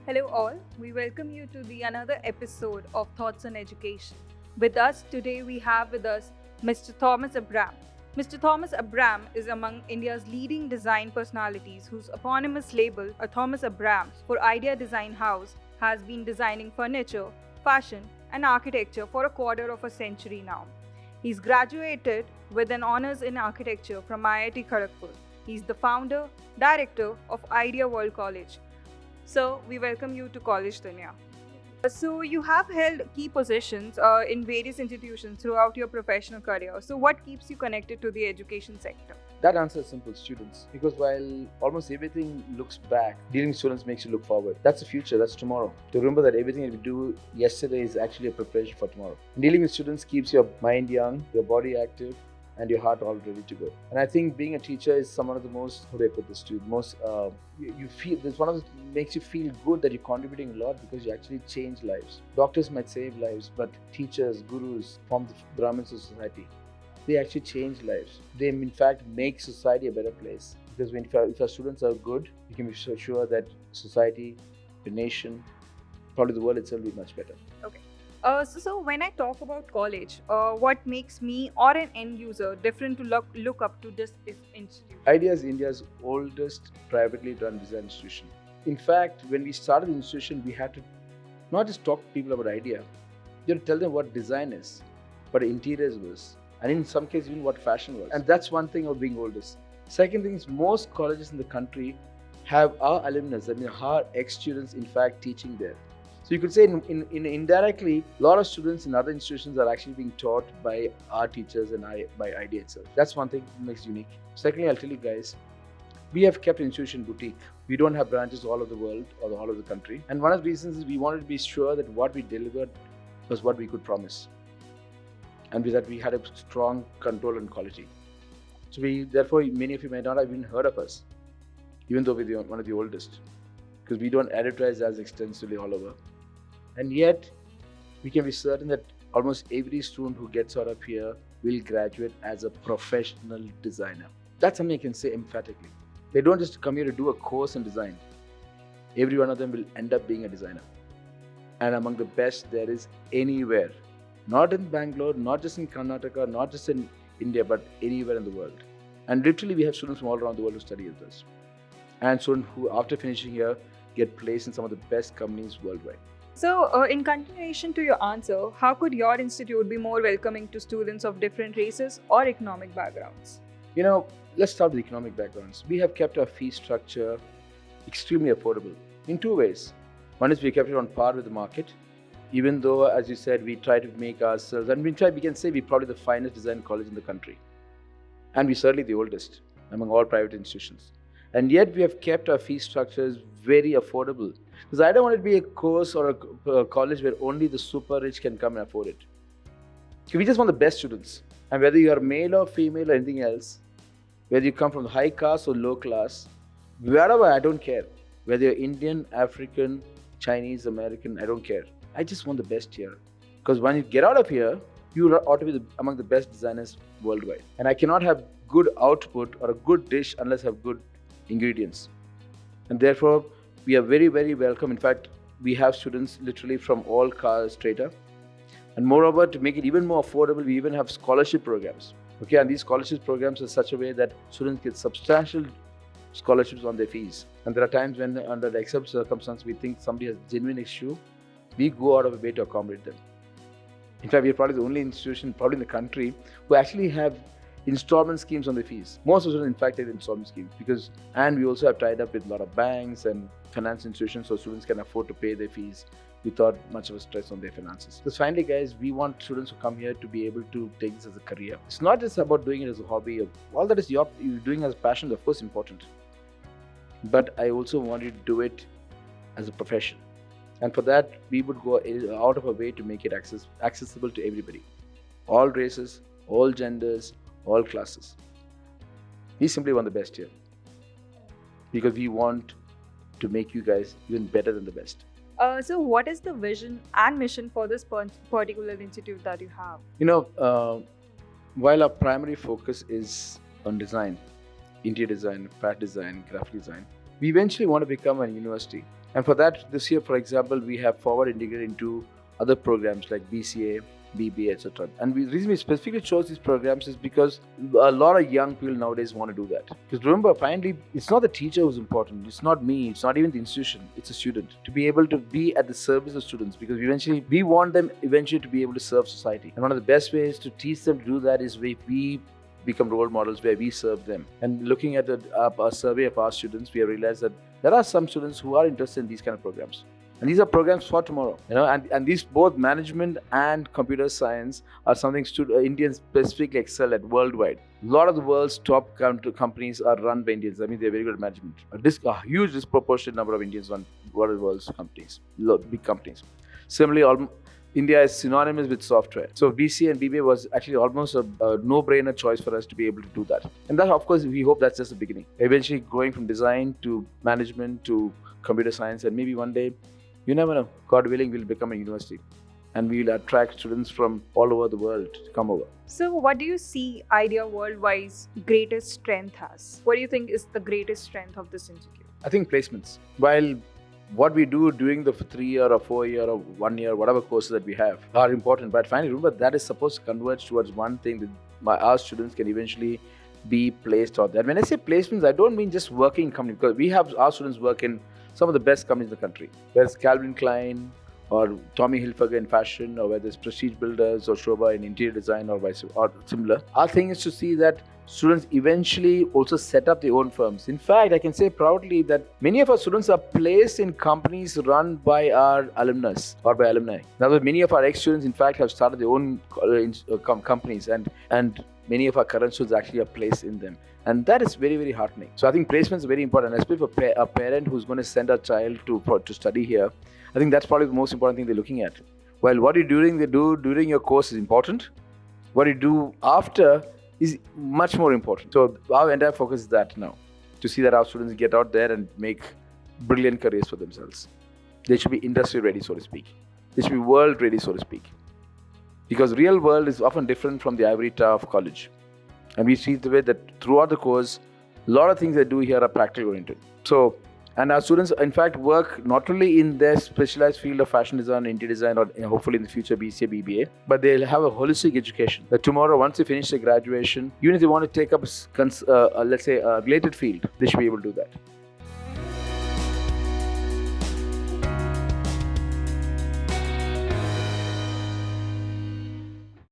Hello all, we welcome you to the another episode of Thoughts on Education. With us today we have with us Mr. Thomas Abram. Mr. Thomas Abram is among India's leading design personalities whose eponymous label, a Thomas Abram for Idea Design House, has been designing furniture, fashion and architecture for a quarter of a century now. He's graduated with an honors in architecture from IIT Kharagpur. He's the founder, director of Idea World College. So, we welcome you to College Dunya. So, you have held key positions in various institutions throughout your professional career. So, what keeps you connected to the education sector? That answer is simple, students. Because while almost everything looks back, dealing with students makes you look forward. That's the future, that's tomorrow. To remember that everything that we do yesterday is actually a preparation for tomorrow. Dealing with students keeps your mind young, your body active, and your heart all ready to go. And I think being a teacher is some of the most, how do I put this to you, most, you feel, this one of the makes you feel good that you're contributing a lot because you actually change lives. Doctors might save lives, but teachers, gurus form the Brahmins of society. They actually change lives. They in fact make society a better place. Because if our students are good, you can be so sure that society, the nation, probably the world itself will be much better. Okay. So when I talk about college, what makes me or an end user different to look up to this institute? IDEA is India's oldest privately run design institution. In fact, when we started the institution, we had to not just talk to people about IDEA, you had to tell them what design is, what interiors was, and in some cases even what fashion was. And that's one thing of being oldest. Second thing is most colleges in the country have our alumnus, I mean our ex-students in fact teaching there. So you could say in indirectly, a lot of students in other institutions are actually being taught by our teachers and by IDEA itself. That's one thing that makes it unique. Secondly, I'll tell you guys, we have kept institution boutique. We don't have branches all over the world or all over the country. And one of the reasons is we wanted to be sure that what we delivered was what we could promise. And with that, we had a strong control and quality. So therefore, many of you may not have even heard of us, even though we're one of the oldest, because we don't advertise as extensively all over. And yet, we can be certain that almost every student who gets out of here will graduate as a professional designer. That's something I can say emphatically. They don't just come here to do a course in design. Every one of them will end up being a designer. And among the best there is anywhere. Not in Bangalore, not just in Karnataka, not just in India, but anywhere in the world. And literally we have students from all around the world who study with us. And students who after finishing here get placed in some of the best companies worldwide. So, in continuation to your answer, how could your institute be more welcoming to students of different races or economic backgrounds? Let's start with economic backgrounds. We have kept our fee structure extremely affordable in two ways. One is we kept it on par with the market, even though, as you said, we try to make ourselves, and we can say we're probably the finest design college in the country. And we're certainly the oldest among all private institutions. And yet we have kept our fee structures very affordable. Because I don't want it to be a course or a college where only the super rich can come and afford it. We just want the best students. And whether you are male or female or anything else, whether you come from the high caste or low class, wherever, I don't care. Whether you're Indian, African, Chinese, American, I don't care. I just want the best here. Because when you get out of here, you ought to be among the best designers worldwide. And I cannot have good output or a good dish unless I have good ingredients. And therefore, we are very, very welcome. In fact, we have students literally from all caste strata. And moreover, to make it even more affordable, we even have scholarship programs. Okay, and these scholarship programs are such a way that students get substantial scholarships on their fees. And there are times when, under the exceptional circumstance, we think somebody has a genuine issue, we go out of a way to accommodate them. In fact, we are probably the only institution, probably in the country, who actually have installment schemes on the fees. Most of them, in fact, have installment schemes and we also have tied up with a lot of banks and finance institutions so students can afford to pay their fees without much of a stress on their finances. Because finally, guys, we want students who come here to be able to take this as a career. It's not just about doing it as a hobby. All that is you're doing as a passion, of course, important. But I also want you to do it as a profession. And for that, we would go out of our way to make it accessible to everybody. All races, all genders, all classes. We simply want the best here. Because we want to make you guys even better than the best. So, what is the vision and mission for this particular institute that you have? While our primary focus is on design, interior design, fashion design, graphic design, we eventually want to become a university. And for that, this year, for example, we have forward integrated into other programs like BCA, BBA, etc. And the reason we specifically chose these programs is because a lot of young people nowadays want to do that. Because remember, finally, it's not the teacher who's important. It's not me. It's not even the institution. It's a student. To be able to be at the service of students, because we want them eventually to be able to serve society. And one of the best ways to teach them to do that is if we become role models where we serve them. And looking at a survey of our students, we have realized that there are some students who are interested in these kind of programs. And these are programs for tomorrow, and these both management and computer science are something Indians specifically excel at worldwide. A lot of the world's top companies are run by Indians. I mean, they're very good at management. A huge disproportionate number of Indians run one of the world's companies, big companies. Similarly, India is synonymous with software. So BCA and BBA was actually almost a no-brainer choice for us to be able to do that. And that, of course, we hope that's just the beginning. Eventually going from design to management to computer science, and maybe one day, you never know, God willing, we'll become a university. And we'll attract students from all over the world to come over. So what do you see Idea Worldwide's greatest strength as? What do you think is the greatest strength of this institute? I think placements. While what we do during the 3-year or 4-year or 1 year, whatever courses that we have are important, but finally remember that is supposed to converge towards one thing that our students can eventually be placed out there. And when I say placements, I don't mean just working in companies, because we have our students work in some of the best companies in the country, whether it's Calvin Klein or Tommy Hilfiger in fashion, or whether it's Prestige Builders or Shobha in interior design or similar. Our thing is to see that students eventually also set up their own firms. In fact, I can say proudly that many of our students are placed in companies run by our alumnus or by alumni. Now, many of our ex-students, in fact, have started their own companies, and many of our current students actually are placed in them. And that is very, very heartening. So I think placement is very important, especially for a parent who's going to send a child to study here. I think that's probably the most important thing they're looking at. While what you do during your course is important, what you do after is much more important. So our entire focus is that now, to see that our students get out there and make brilliant careers for themselves. They should be industry ready, so to speak. They should be world ready, so to speak. Because real world is often different from the ivory tower of college. And we see the way that throughout the course, a lot of things they do here are practical oriented. So, and our students, in fact, work not only in their specialized field of fashion design, interior design, or hopefully in the future BCA, BBA, but they'll have a holistic education. That tomorrow, once they finish their graduation, even if they want to take up, let's say, a related field, they should be able to do that.